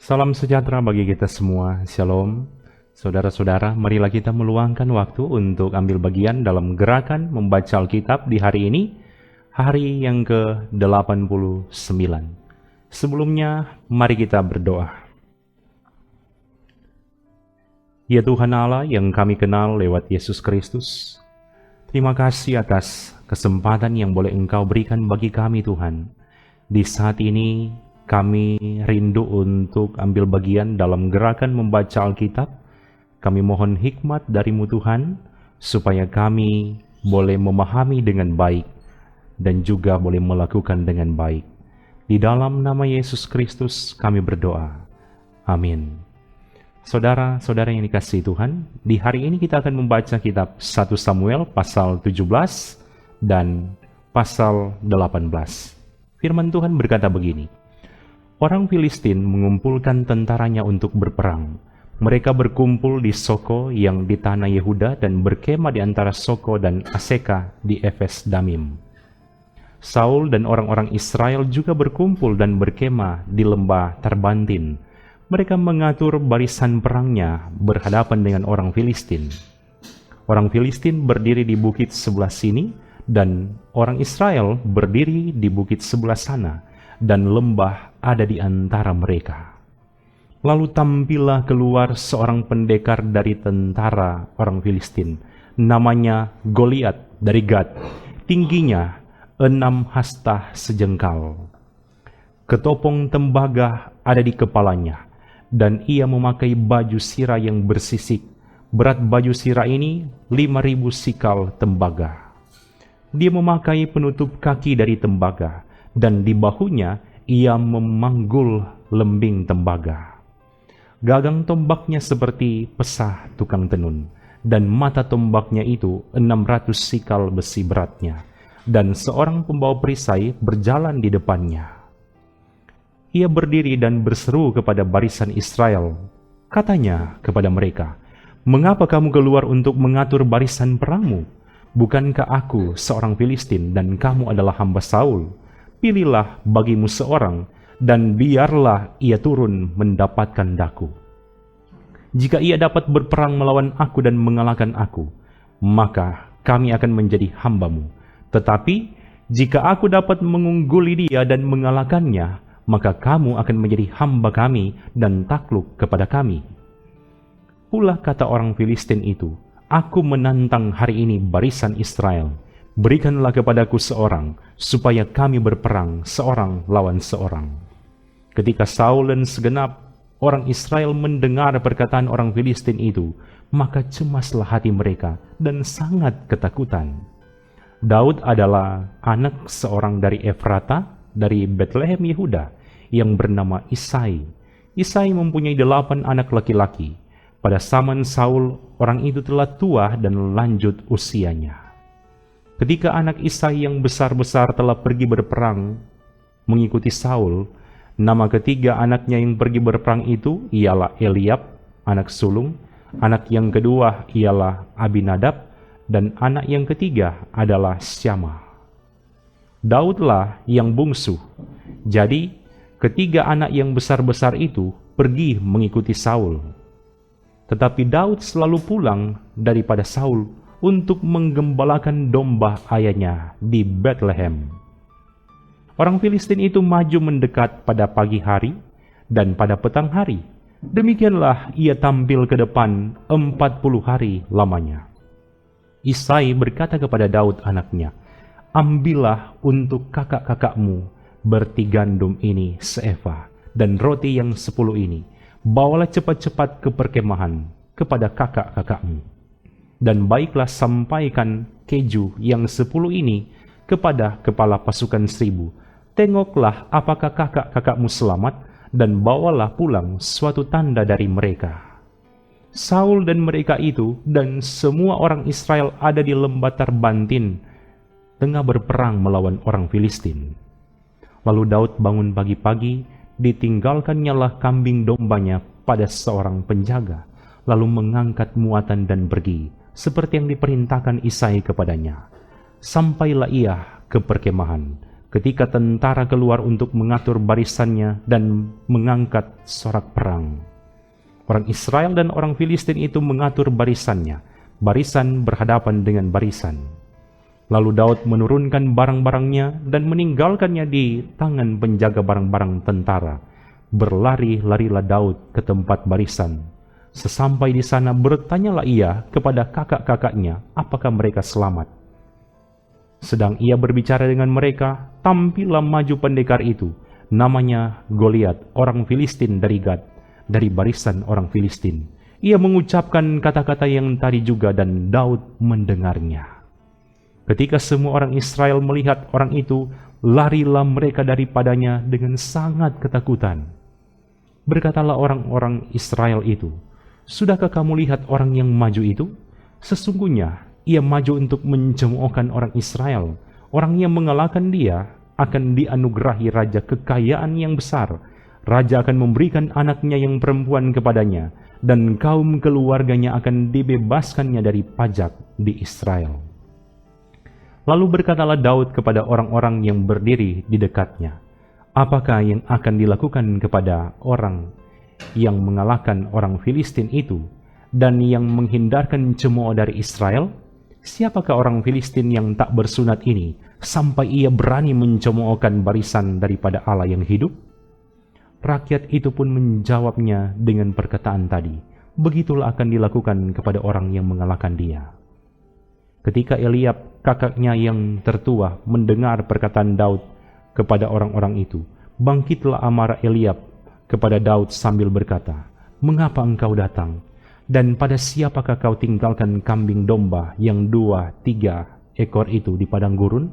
Salam sejahtera bagi kita semua, Shalom. Saudara-saudara, marilah kita meluangkan waktu untuk ambil bagian dalam gerakan membaca Alkitab di hari ini, hari yang ke-89. Sebelumnya, mari kita berdoa. Ya Tuhan Allah yang kami kenal lewat Yesus Kristus, terima kasih atas kesempatan yang boleh Engkau berikan bagi kami Tuhan. Di saat ini, kami rindu untuk ambil bagian dalam gerakan membaca Alkitab. Kami mohon hikmat dari-Mu Tuhan, supaya kami boleh memahami dengan baik dan juga boleh melakukan dengan baik. Di dalam nama Yesus Kristus kami berdoa. Amin. Saudara-saudara yang dikasihi Tuhan, di hari ini kita akan membaca kitab 1 Samuel pasal 17 dan pasal 18. Firman Tuhan berkata begini, orang Filistin mengumpulkan tentaranya untuk berperang. Mereka berkumpul di Soko yang di tanah Yehuda dan berkemah di antara Soko dan Aseka di Efes Damim. Saul dan orang-orang Israel juga berkumpul dan berkemah di lembah Tarbantin. Mereka mengatur barisan perangnya berhadapan dengan orang Filistin. Orang Filistin berdiri di bukit sebelah sini dan orang Israel berdiri di bukit sebelah sana, dan lembah ada di antara mereka. Lalu tampillah keluar seorang pendekar dari tentara orang Filistin, namanya Goliat dari Gad, tingginya 6 hasta sejengkal. Ketopong tembaga ada di kepalanya, dan ia memakai baju sirah yang bersisik. Berat baju sirah ini 5.000 sikal tembaga. Dia memakai penutup kaki dari tembaga, dan di bahunya ia memanggul lembing tembaga. Gagang tombaknya seperti pesah tukang tenun, dan mata tombaknya itu 600 sikal besi beratnya, dan seorang pembawa perisai berjalan di depannya. Ia berdiri dan berseru kepada barisan Israel. Katanya kepada mereka, "Mengapa kamu keluar untuk mengatur barisan perangmu? Bukankah aku seorang Filistin dan kamu adalah hamba Saul? Pilihlah bagimu seorang, dan biarlah ia turun mendapatkan daku. Jika ia dapat berperang melawan aku dan mengalahkan aku, maka kami akan menjadi hambamu. Tetapi jika aku dapat mengungguli dia dan mengalahkannya, maka kamu akan menjadi hamba kami dan takluk kepada kami." Pula kata orang Filistin itu, "Aku menantang hari ini barisan Israel. Berikanlah kepadaku seorang, supaya kami berperang seorang lawan seorang." Ketika Saul dan segenap orang Israel mendengar perkataan orang Filistin itu, maka cemaslah hati mereka dan sangat ketakutan. Daud adalah anak seorang dari Efrata, dari Betlehem Yehuda, yang bernama Isai. Isai mempunyai 8 anak laki-laki. Pada zaman Saul, orang itu telah tua dan lanjut usianya. Ketika anak Isai yang besar-besar telah pergi berperang mengikuti Saul, nama ketiga anaknya yang pergi berperang itu ialah Eliab, anak sulung, anak yang kedua ialah Abinadab, dan anak yang ketiga adalah Syama. Daudlah yang bungsu. Jadi, ketiga anak yang besar-besar itu pergi mengikuti Saul. Tetapi Daud selalu pulang daripada Saul untuk menggembalakan domba ayahnya di Bethlehem. Orang Filistin itu maju mendekat pada pagi hari dan pada petang hari. Demikianlah ia tampil ke depan 40 hari lamanya. Isai berkata kepada Daud anaknya, "Ambillah untuk kakak-kakakmu berti gandum ini seeva, dan roti yang 10 ini. Bawalah cepat-cepat ke perkemahan kepada kakak-kakakmu. Dan baiklah sampaikan keju yang 10 ini kepada kepala pasukan 1000. Tengoklah apakah kakak-kakakmu selamat, dan bawalah pulang suatu tanda dari mereka." Saul dan mereka itu dan semua orang Israel ada di lembah Tarbantin, tengah berperang melawan orang Filistin. Lalu Daud bangun pagi-pagi, ditinggalkannyalah kambing dombanya pada seorang penjaga. lalu mengangkat muatan dan pergi, seperti yang diperintahkan Isai kepadanya. Sampailah ia ke perkemahan, ketika tentara keluar untuk mengatur barisannya dan mengangkat sorak perang. Orang Israel dan orang Filistin itu mengatur barisannya, barisan berhadapan dengan barisan. Lalu Daud menurunkan barang-barangnya dan meninggalkannya di tangan penjaga barang-barang tentara. Berlari-larilah Daud ke tempat barisan. Sesampai di sana bertanyalah ia kepada kakak-kakaknya apakah mereka selamat. Sedang ia berbicara dengan mereka, tampillah maju pendekar itu, namanya Goliat, orang Filistin dari Gad, dari barisan orang Filistin. Ia mengucapkan kata-kata yang tadi juga dan Daud mendengarnya. Ketika semua orang Israel melihat orang itu, larilah mereka daripadanya dengan sangat ketakutan. Berkatalah orang-orang Israel itu, "Sudahkah kamu lihat orang yang maju itu? Sesungguhnya ia maju untuk mencemoohkan orang Israel. Orang yang mengalahkan dia akan dianugerahi raja kekayaan yang besar. Raja akan memberikan anaknya yang perempuan kepadanya, dan kaum keluarganya akan dibebaskannya dari pajak di Israel." Lalu berkatalah Daud kepada orang-orang yang berdiri di dekatnya, "Apakah yang akan dilakukan kepada orang yang mengalahkan orang Filistin itu dan yang menghindarkan cemooh dari Israel? Siapakah orang Filistin yang tak bersunat ini sampai ia berani mencemoohkan barisan daripada Allah yang hidup?" Rakyat itu pun menjawabnya dengan perkataan tadi, "Begitulah akan dilakukan kepada orang yang mengalahkan dia." Ketika Eliab, kakaknya yang tertua, mendengar perkataan Daud kepada orang-orang itu, bangkitlah amarah Eliab kepada Daud sambil berkata, "Mengapa engkau datang? Dan pada siapakah kau tinggalkan kambing domba yang 2-3 ekor itu di padang gurun?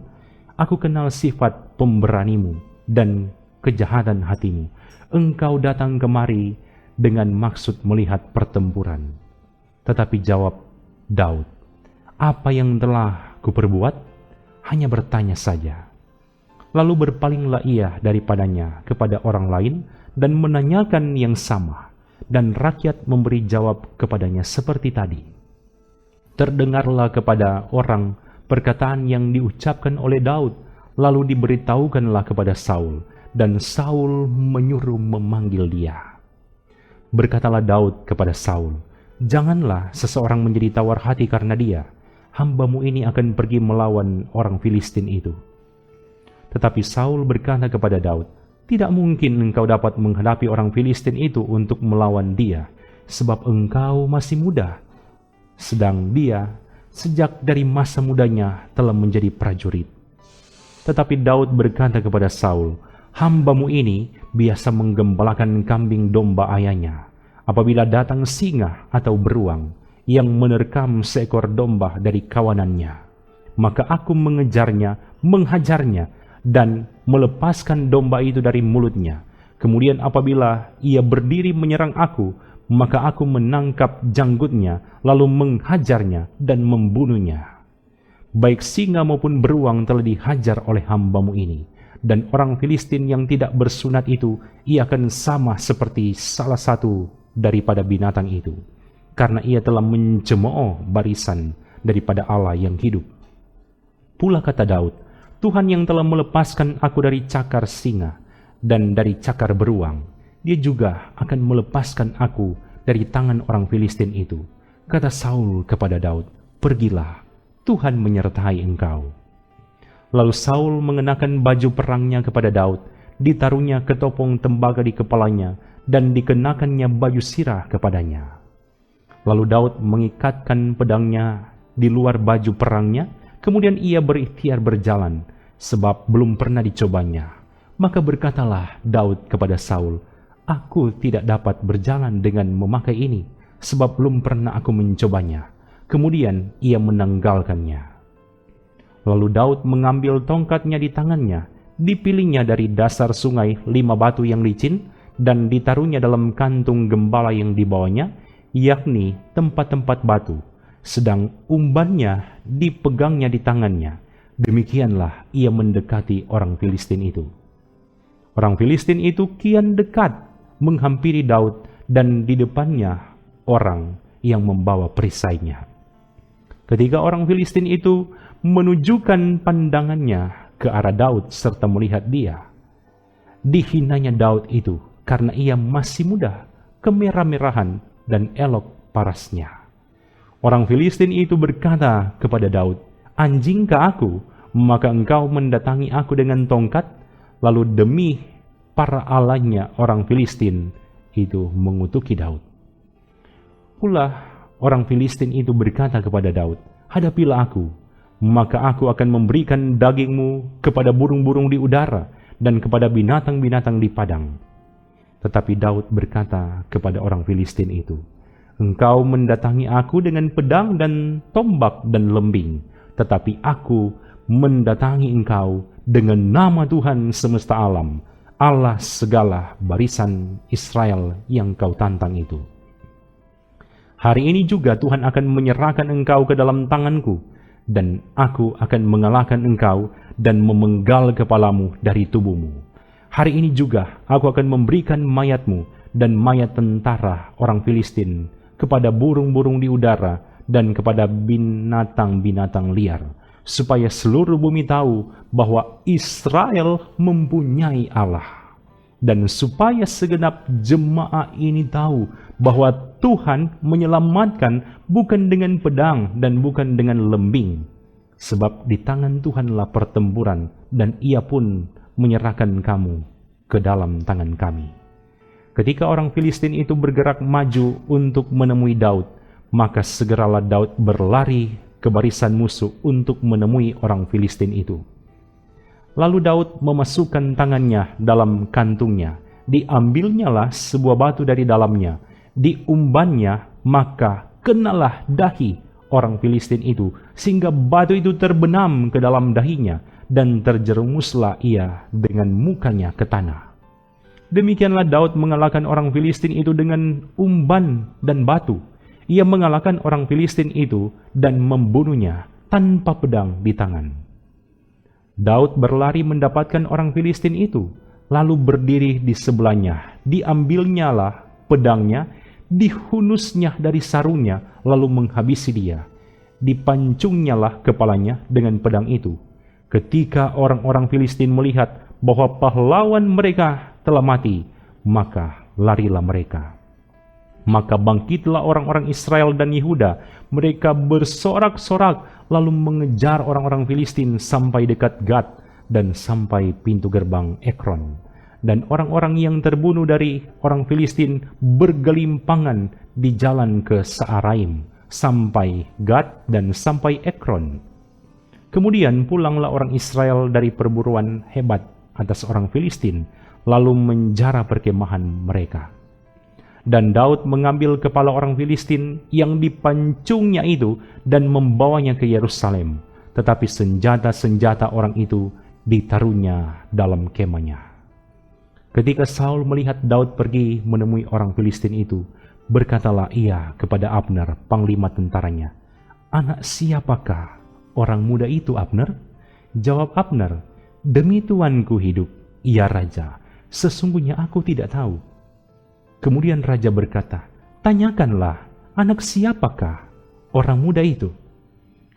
Aku kenal sifat pemberanimu dan kejahatan hatimu. Engkau datang kemari dengan maksud melihat pertempuran." Tetapi jawab Daud, "Apa yang telah kuperbuat? Hanya bertanya saja." Lalu berpalinglah ia daripadanya kepada orang lain dan menanyakan yang sama, dan rakyat memberi jawab kepadanya seperti tadi. Terdengarlah kepada orang perkataan yang diucapkan oleh Daud, lalu diberitahukanlah kepada Saul, dan Saul menyuruh memanggil dia. Berkatalah Daud kepada Saul, "Janganlah seseorang menjadi tawar hati karena dia. Hambamu ini akan pergi melawan orang Filistin itu." Tetapi Saul berkata kepada Daud, "Tidak mungkin engkau dapat menghadapi orang Filistin itu untuk melawan dia, sebab engkau masih muda. Sedang dia sejak dari masa mudanya telah menjadi prajurit." Tetapi Daud berkata kepada Saul, "Hambamu ini biasa menggembalakan kambing domba ayahnya. Apabila datang singa atau beruang yang menerkam seekor domba dari kawanannya, maka aku mengejarnya, menghajarnya, dan melepaskan domba itu dari mulutnya. Kemudian apabila ia berdiri menyerang aku, maka aku menangkap janggutnya, lalu menghajarnya dan membunuhnya. Baik singa maupun beruang telah dihajar oleh hambamu ini, dan orang Filistin yang tidak bersunat itu, ia akan sama seperti salah satu daripada binatang itu, karena ia telah mencemooh barisan daripada Allah yang hidup." Pula kata Daud, "Tuhan yang telah melepaskan aku dari cakar singa dan dari cakar beruang, dia juga akan melepaskan aku dari tangan orang Filistin itu." Kata Saul kepada Daud, "Pergilah, Tuhan menyertai engkau." Lalu Saul mengenakan baju perangnya kepada Daud, ditaruhnya ketopong tembaga di kepalanya, dan dikenakannya baju sirah kepadanya. Lalu Daud mengikatkan pedangnya di luar baju perangnya, kemudian ia berikhtiar berjalan, sebab belum pernah dicobanya. Maka berkatalah Daud kepada Saul, "Aku tidak dapat berjalan dengan memakai ini, sebab belum pernah aku mencobanya." Kemudian ia menanggalkannya. Lalu Daud mengambil tongkatnya di tangannya, dipilihnya dari dasar sungai 5 batu yang licin, dan ditaruhnya dalam kantung gembala yang dibawanya, yakni tempat-tempat batu, sedang umbannya dipegangnya di tangannya. Demikianlah ia mendekati orang Filistin itu. Orang Filistin itu kian dekat menghampiri Daud, dan di depannya orang yang membawa perisainya. Ketika orang Filistin itu menunjukkan pandangannya ke arah Daud serta melihat dia, dihinanya Daud itu karena ia masih muda, kemerah-merahan, dan elok parasnya. Orang Filistin itu berkata kepada Daud, "Anjingkah aku, maka engkau mendatangi aku dengan tongkat?" Lalu demi para allahnya orang Filistin itu mengutuki Daud. Pula orang Filistin itu berkata kepada Daud, "Hadapilah aku, maka aku akan memberikan dagingmu kepada burung-burung di udara dan kepada binatang-binatang di padang." Tetapi Daud berkata kepada orang Filistin itu, "Engkau mendatangi aku dengan pedang dan tombak dan lembing, tetapi aku mendatangi engkau dengan nama Tuhan semesta alam, Allah segala barisan Israel yang kau tantang itu. Hari ini juga Tuhan akan menyerahkan engkau ke dalam tanganku, dan aku akan mengalahkan engkau dan memenggal kepalamu dari tubuhmu. Hari ini juga aku akan memberikan mayatmu dan mayat tentara orang Filistin kepada burung-burung di udara dan kepada binatang-binatang liar, supaya seluruh bumi tahu bahwa Israel mempunyai Allah. Dan supaya segenap jemaah ini tahu bahwa Tuhan menyelamatkan bukan dengan pedang dan bukan dengan lembing. Sebab di tangan Tuhanlah pertempuran, dan Ia pun menyerahkan kamu ke dalam tangan kami." Ketika orang Filistin itu bergerak maju untuk menemui Daud, maka segeralah Daud berlari ke barisan musuh untuk menemui orang Filistin itu. Lalu Daud memasukkan tangannya dalam kantungnya, diambilnyalah sebuah batu dari dalamnya, diumbannya, maka kenalah dahi orang Filistin itu, sehingga batu itu terbenam ke dalam dahinya, dan terjerumuslah ia dengan mukanya ke tanah. Demikianlah Daud mengalahkan orang Filistin itu dengan umban dan batu. Ia mengalahkan orang Filistin itu dan membunuhnya tanpa pedang di tangan. Daud berlari mendapatkan orang Filistin itu, lalu berdiri di sebelahnya. Diambilnyalah pedangnya, dihunusnya dari sarungnya, lalu menghabisi dia. Dipancungnyalah kepalanya dengan pedang itu. Ketika orang-orang Filistin melihat bahwa pahlawan mereka telah mati, maka larilah mereka. Maka bangkitlah orang-orang Israel dan Yehuda. Mereka bersorak-sorak lalu mengejar orang-orang Filistin sampai dekat Gad dan sampai pintu gerbang Ekron. Dan orang-orang yang terbunuh dari orang Filistin bergelimpangan di jalan ke Saaraim sampai Gad dan sampai Ekron. Kemudian pulanglah orang Israel dari perburuan hebat atas orang Filistin, lalu menjara perkemahan mereka. Dan Daud mengambil kepala orang Filistin yang dipancungnya itu dan membawanya ke Yerusalem. Tetapi senjata-senjata orang itu ditaruhnya dalam kemahnya. Ketika Saul melihat Daud pergi menemui orang Filistin itu, berkatalah ia kepada Abner, panglima tentaranya, "Anak siapakah orang muda itu, Abner?" Jawab Abner, "Demi tuanku hidup, ya Raja, sesungguhnya aku tidak tahu." Kemudian Raja berkata, "Tanyakanlah, anak siapakah orang muda itu?"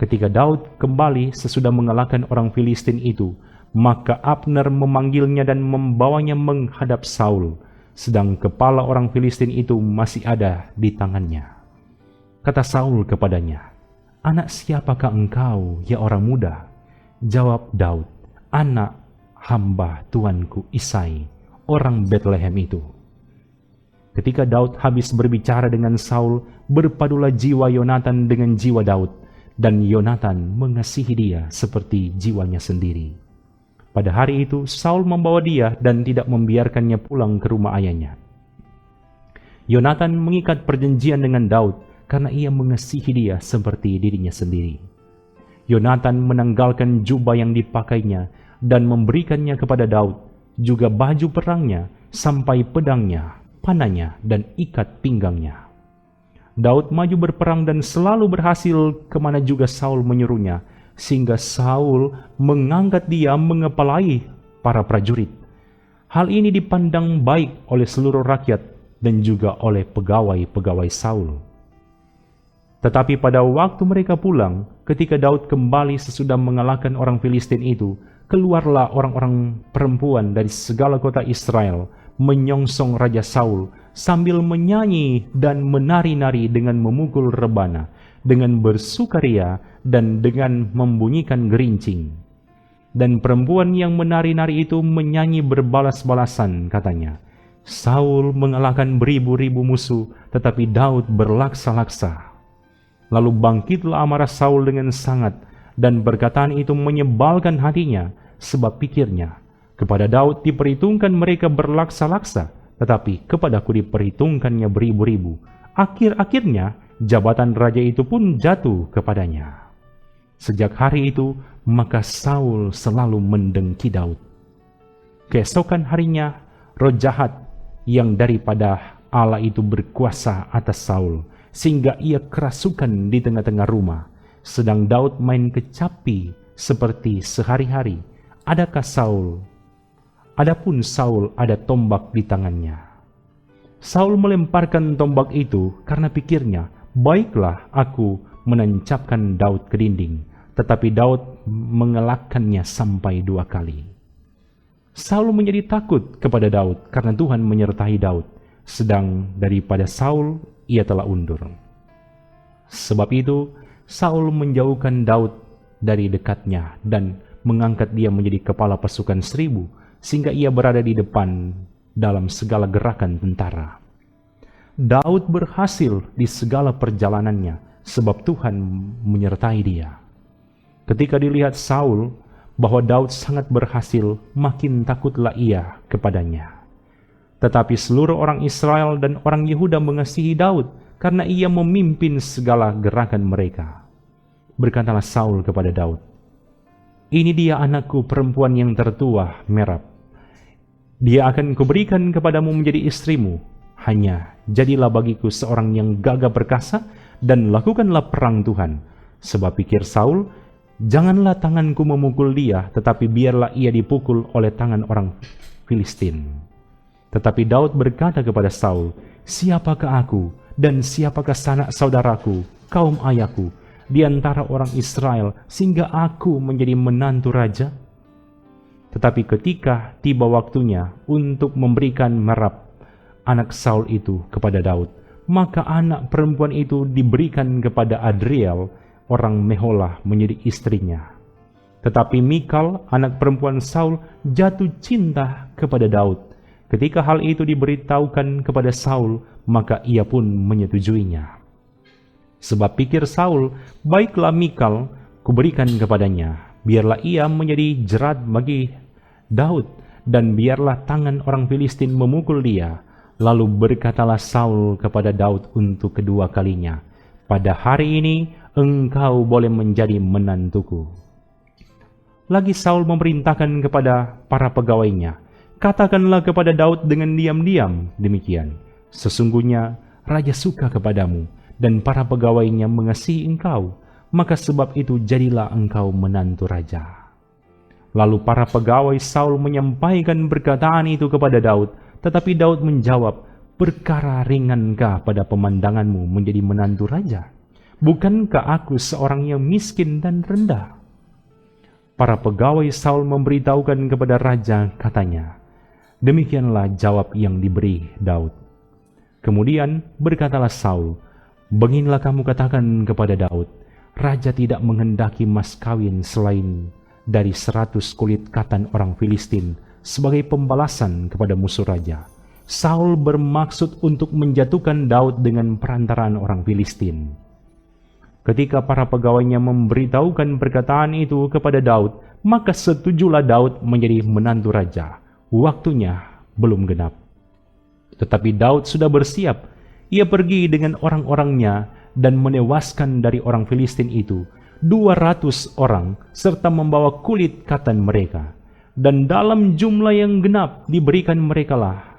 Ketika Daud kembali sesudah mengalahkan orang Filistin itu, maka Abner memanggilnya dan membawanya menghadap Saul, sedang kepala orang Filistin itu masih ada di tangannya. Kata Saul kepadanya, "Anak siapakah engkau, ya orang muda?" Jawab Daud, "Anak hamba tuanku Isai, orang Betlehem itu." Ketika Daud habis berbicara dengan Saul, berpadulah jiwa Yonatan dengan jiwa Daud, dan Yonatan mengasihi dia seperti jiwanya sendiri. Pada hari itu Saul membawa dia dan tidak membiarkannya pulang ke rumah ayahnya. Yonatan mengikat perjanjian dengan Daud karena ia mengasihi dia seperti dirinya sendiri. Yonatan menanggalkan jubah yang dipakainya dan memberikannya kepada Daud, juga baju perangnya, sampai pedangnya, panahnya, dan ikat pinggangnya. Daud maju berperang dan selalu berhasil kemana juga Saul menyuruhnya, sehingga Saul mengangkat dia mengepalai para prajurit. Hal ini dipandang baik oleh seluruh rakyat dan juga oleh pegawai-pegawai Saul. Tetapi pada waktu mereka pulang, ketika Daud kembali sesudah mengalahkan orang Filistin itu, keluarlah orang-orang perempuan dari segala kota Israel, menyongsong Raja Saul, sambil menyanyi dan menari-nari dengan memukul rebana, dengan bersukaria dan dengan membunyikan gerincing. Dan perempuan yang menari-nari itu menyanyi berbalas-balasan, katanya, Saul mengalahkan beribu-ribu musuh, tetapi Daud berlaksa-laksa. Lalu bangkitlah amarah Saul dengan sangat, dan perkataan itu menyebalkan hatinya, sebab pikirnya, kepada Daud diperhitungkan mereka berlaksa-laksa, tetapi kepadaku diperhitungkannya beribu-ribu. Akhir-akhirnya, jabatan raja itu pun jatuh kepadanya. Sejak hari itu, maka Saul selalu mendengki Daud. Keesokan harinya, roh jahat yang daripada Allah itu berkuasa atas Saul, sehingga ia kerasukan di tengah-tengah rumah. Sedang Daud main kecapi seperti sehari-hari. Adapun Saul ada tombak di tangannya. Saul melemparkan tombak itu karena pikirnya, baiklah aku menancapkan Daud ke dinding. Tetapi Daud mengelakkannya sampai 2 kali. Saul menjadi takut kepada Daud karena Tuhan menyertai Daud. Sedang daripada Saul, ia telah undur. Sebab itu, Saul menjauhkan Daud dari dekatnya dan mengangkat dia menjadi kepala pasukan 1000, sehingga ia berada di depan dalam segala gerakan tentara. Daud berhasil di segala perjalanannya, sebab Tuhan menyertai dia. Ketika dilihat Saul bahwa Daud sangat berhasil, makin takutlah ia kepadanya. Tetapi seluruh orang Israel dan orang Yehuda mengasihi Daud karena ia memimpin segala gerakan mereka. Berkatalah Saul kepada Daud, ini dia anakku perempuan yang tertua, Merab. Dia akan kuberikan kepadamu menjadi istrimu. Hanya jadilah bagiku seorang yang gagah perkasa dan lakukanlah perang Tuhan. Sebab pikir Saul, janganlah tanganku memukul dia, tetapi biarlah ia dipukul oleh tangan orang Filistin. Tetapi Daud berkata kepada Saul, siapakah aku dan siapakah sanak saudaraku, kaum ayahku, di antara orang Israel, sehingga aku menjadi menantu raja? Tetapi ketika tiba waktunya untuk memberikan Merab, anak Saul itu kepada Daud, maka anak perempuan itu diberikan kepada Adriel, orang Meholah, menjadi istrinya. Tetapi Mikal, anak perempuan Saul, jatuh cinta kepada Daud. Ketika hal itu diberitahukan kepada Saul, maka ia pun menyetujuinya. Sebab pikir Saul, baiklah Mikal kuberikan kepadanya, biarlah ia menjadi jerat bagi Daud, dan biarlah tangan orang Filistin memukul dia. Lalu berkatalah Saul kepada Daud untuk kedua kalinya, pada hari ini engkau boleh menjadi menantuku. Lagi Saul memerintahkan kepada para pegawainya, katakanlah kepada Daud dengan diam-diam demikian, sesungguhnya raja suka kepadamu, dan para pegawainya mengasihi engkau, maka sebab itu jadilah engkau menantu raja. Lalu para pegawai Saul menyampaikan perkataan itu kepada Daud, tetapi Daud menjawab, perkara ringankah pada pemandanganmu menjadi menantu raja? Bukankah aku seorang yang miskin dan rendah? Para pegawai Saul memberitahukan kepada raja, katanya, demikianlah jawab yang diberi Daud. Kemudian berkatalah Saul, beginilah kamu katakan kepada Daud, raja tidak menghendaki mas kawin selain dari 100 kulit katan orang Filistin sebagai pembalasan kepada musuh raja. Saul bermaksud untuk menjatuhkan Daud dengan perantaraan orang Filistin. Ketika para pegawainya memberitahukan perkataan itu kepada Daud, maka setujulah Daud menjadi menantu raja. Waktunya belum genap. Tetapi Daud sudah bersiap. Ia pergi dengan orang-orangnya dan menewaskan dari orang Filistin itu 200 orang serta membawa kulit katan mereka. Dan dalam jumlah yang genap diberikan merekalah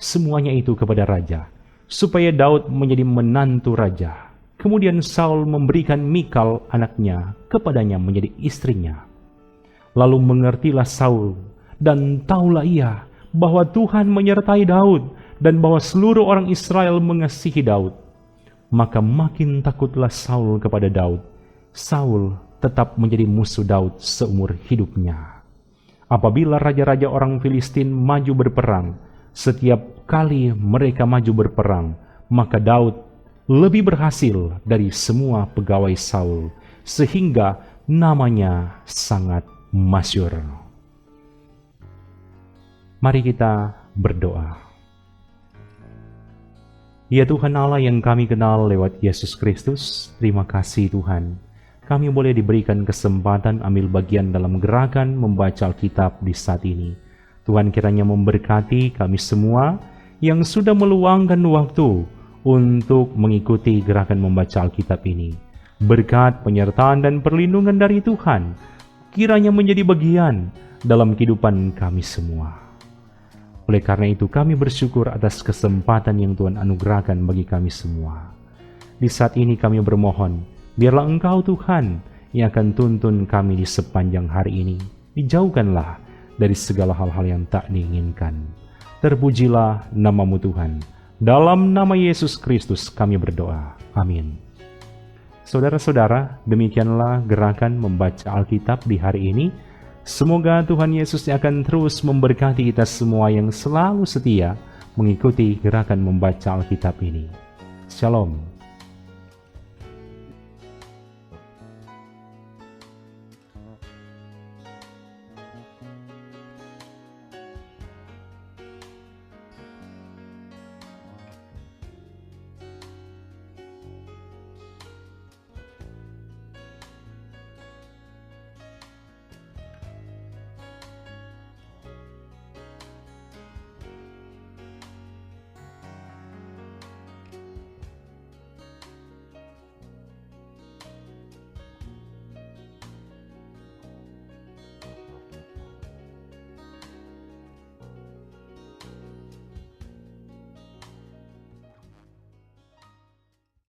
semuanya itu kepada raja, supaya Daud menjadi menantu raja. Kemudian Saul memberikan Mikal anaknya kepadanya menjadi istrinya. Lalu mengertilah Saul dan taulah ia bahwa Tuhan menyertai Daud dan bahwa seluruh orang Israel mengasihi Daud. maka makin takutlah Saul kepada Daud. Saul tetap menjadi musuh Daud seumur hidupnya. Apabila raja-raja orang Filistin maju berperang, setiap kali mereka maju berperang, maka Daud lebih berhasil dari semua pegawai Saul, sehingga namanya sangat masyhur. Mari kita berdoa. Ya Tuhan Allah yang kami kenal lewat Yesus Kristus, terima kasih Tuhan. Kami boleh diberikan kesempatan ambil bagian dalam gerakan membaca Alkitab di saat ini. Tuhan kiranya memberkati kami semua yang sudah meluangkan waktu untuk mengikuti gerakan membaca Alkitab ini. Berkat, penyertaan, dan perlindungan dari Tuhan kiranya menjadi bagian dalam kehidupan kami semua. Oleh karena itu kami bersyukur atas kesempatan yang Tuhan anugerahkan bagi kami semua. Di saat ini kami bermohon, biarlah Engkau Tuhan yang akan tuntun kami di sepanjang hari ini. Dijauhkanlah dari segala hal-hal yang tak diinginkan. Terpujilah nama-Mu Tuhan. Dalam nama Yesus Kristus kami berdoa. Amin. Saudara-saudara, demikianlah gerakan membaca Alkitab di hari ini. Semoga Tuhan Yesus akan terus memberkati kita semua yang selalu setia mengikuti gerakan membaca Alkitab ini. Shalom.